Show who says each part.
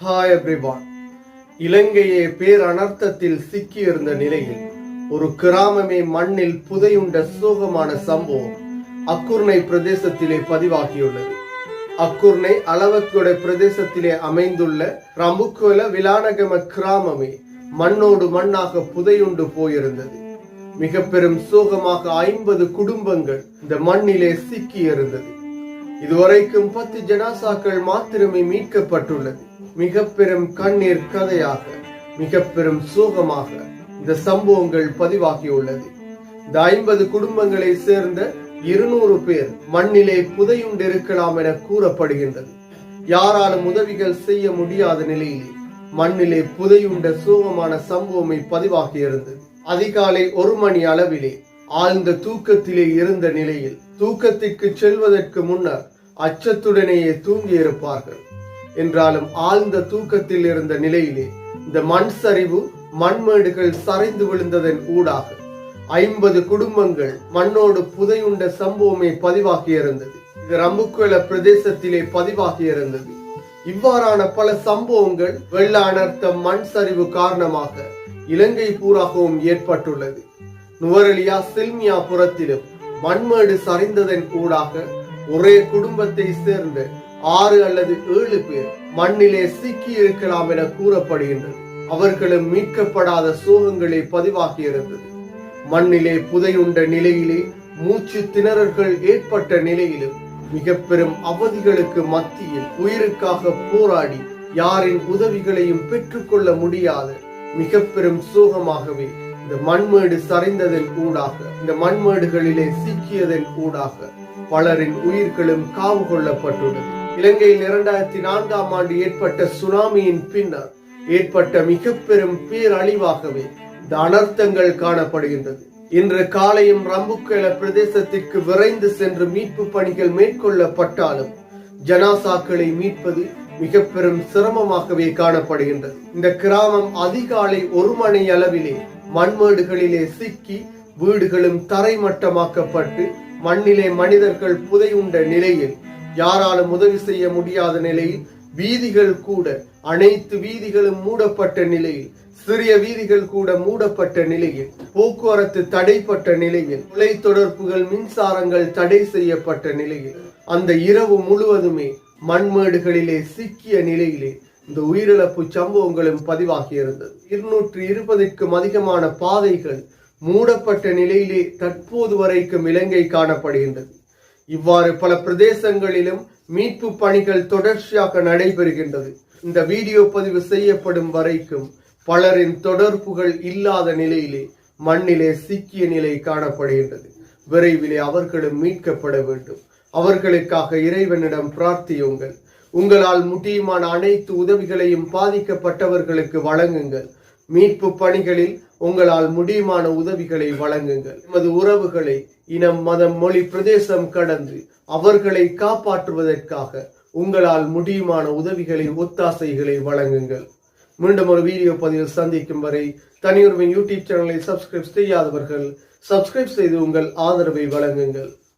Speaker 1: Hi everyone. இலங்கையே பேரனர்த்தத்தில் சிக்கியிருந்த நிலையில் ஒரு கிராமமே மண்ணில் புதையுண்ட சோகமான சம்பவம் அக்குர்ணை பிரதேசத்திலே பதிவாகியுள்ளது. அக்குர்ணை அளவக்கொடை பிரதேசத்திலே அமைந்துள்ள ரம்புக்குவல விலானகம கிராமமே மண்ணோடு மண்ணாக புதையுண்டு போயிருந்தது. மிக பெரும் சோகமாக 50 குடும்பங்கள் இந்த மண்ணிலே சிக்கியிருந்தது. இதுவரைக்கும் 10 ஜனாசாக்கள் மாத்திரமே மீட்கப்பட்டுள்ளது. மிக பெரும் கண்ணீர் கதையாக, மிக பெரும் சோகமாக இந்த சம்பவங்கள் பதிவாகியுள்ளது. இந்த 50 குடும்பங்களை சேர்ந்த 200 பேர் மண்ணிலே புதையுண்டிருக்கலாம் என கூறப்படுகின்றது. யாராலும் உதவிகள் செய்ய முடியாத நிலையிலே மண்ணிலே புதையுண்ட சோகமான சம்பவமே பதிவாகியிருந்தது. அதிகாலை 1 மணி அளவிலே ஆழ்ந்த தூக்கத்திலே இருந்த நிலையில் தூக்கத்திற்கு செல்வதற்கு முன்னர் அச்சத்துடனேயே தூங்கியிருப்பார்கள். என்றாலும் ஆழ்ந்த தூக்கத்தில் இருந்த நிலையிலே இந்த மண் சரிவு மண்மேடுகள் சரிந்து விழுந்ததன் ஊடாக 50 குடும்பங்கள் மண்ணோடு புதையுண்ட சம்பவமே பதிவாகியிருந்தது. இது ரம்புக்குவல பிரதேசத்திலே பதிவாகியிருந்தது. இவ்வாறான பல சம்பவங்கள் வெள்ள அனர்த்தம் மண் சரிவு காரணமாக இலங்கை பூராகவும் ஏற்பட்டுள்ளது. நுவரெலியா சில்மியா புறத்திலும் மண்மேடு சரிந்ததன் ஊடாக ஒரே குடும்பத்தை சேர்ந்த 6 அல்லது 7 பேர் மண்ணிலே சிக்கி இருக்கலாம் என கூறப்படுகின்றது. அவர்களும் மீட்கப்படாத சோகங்களே பதிவாகியிருந்தது. மண்ணிலே புதையுண்ட நிலையிலே மூச்சு திணறல்கள் ஏற்பட்ட நிலையிலும் மிக பெரும் அவதிகளுக்கு மத்தியில் உயிருக்காக போராடி யாரின் உதவிகளையும் பெற்றுக்கொள்ள முடியாத மிக பெரும் சோகமாகவே இந்த மண்மேடு சரிந்ததன் ஊடாக, இந்த மண்மேடுகளிலே சிக்கியதன் ஊடாக பலரின் உயிர்களும் காவு கொள்ளப்பட்டுள்ளது. இலங்கையில் 2004ஆம் ஆண்டு ஏற்பட்ட சுனாமியின் பின்னர் ஏற்பட்ட மிக பெரும் பேரழிவாகவே இந்த அனர்த்தங்கள் காணப்படுகின்றது. இன்று காலையும் ரம்புக்குவல பிரதேசத்திற்கு விரைந்து சென்று மீட்பு பணிகள் மேற்கொள்ளப்பட்டாலும் ஜனாசாக்களை மீட்பது மிக பெரும் சிரமமாகவே காணப்படுகின்றது. இந்த கிராமம் அதிகாலை 1 மணி அளவிலே மண்மேடுகளிலே சிக்கி வீடுகளும் தரைமட்டமாக்கப்பட்டு மண்ணிலே மனிதர்கள் புதையுண்ட நிலையில் யாராலும் உதவி செய்ய முடியாத நிலையில் வீதிகள் கூட, அனைத்து வீதிகளும் மூடப்பட்ட நிலையில், சிறிய வீதிகள் கூட மூடப்பட்ட நிலையில், போக்குவரத்து தடைப்பட்ட நிலையில், தொலை தொடர்புகள் மின்சாரங்கள் தடை செய்யப்பட்ட நிலையில் அந்த இரவு முழுவதுமே மண்மேடுகளிலே சிக்கிய நிலையிலே இந்த உயிரிழப்பு சம்பவங்களும் பதிவாகியிருந்தது. 220க்கும் அதிகமான பாதைகள் மூடப்பட்ட நிலையிலே தற்போது வரைக்கும் இலங்கை காணப்படுகின்றது. இவ்வாறு பல பிரதேசங்களிலும் மீட்பு பணிகள் தொடர்ச்சியாக நடைபெறுகின்றது. இந்த வீடியோ பதிவு செய்யப்படும் வரைக்கும் பலரின் தொடர்புகள் இல்லாத நிலையிலே மண்ணிலே சிக்கிய நிலை காணப்படுகின்றது. விரைவிலே அவர்களும் மீட்கப்பட வேண்டும். அவர்களுக்காக இறைவனிடம் பிரார்த்தியுங்கள். உங்களால் முடியுமான அனைத்து உதவிகளையும் பாதிக்கப்பட்டவர்களுக்கு வழங்குங்கள். மீட்பு பணிகளில் உங்களால் முடியுமான உதவிகளை வழங்குங்கள். எமது உறவுகளை இனம், மதம், மொழி, பிரதேசம் கடந்து அவர்களை காப்பாற்றுவதற்காக உங்களால் முடியுமான உதவிகளை, ஒத்தாசைகளை வழங்குங்கள். மீண்டும் ஒரு வீடியோ பதிவில் சந்திக்கும் வரை தனியுரிமை யூடியூப் சேனலை சப்ஸ்கிரைப் செய்யாதவர்கள் சப்ஸ்கிரைப் செய்து உங்கள் ஆதரவை வழங்குங்கள்.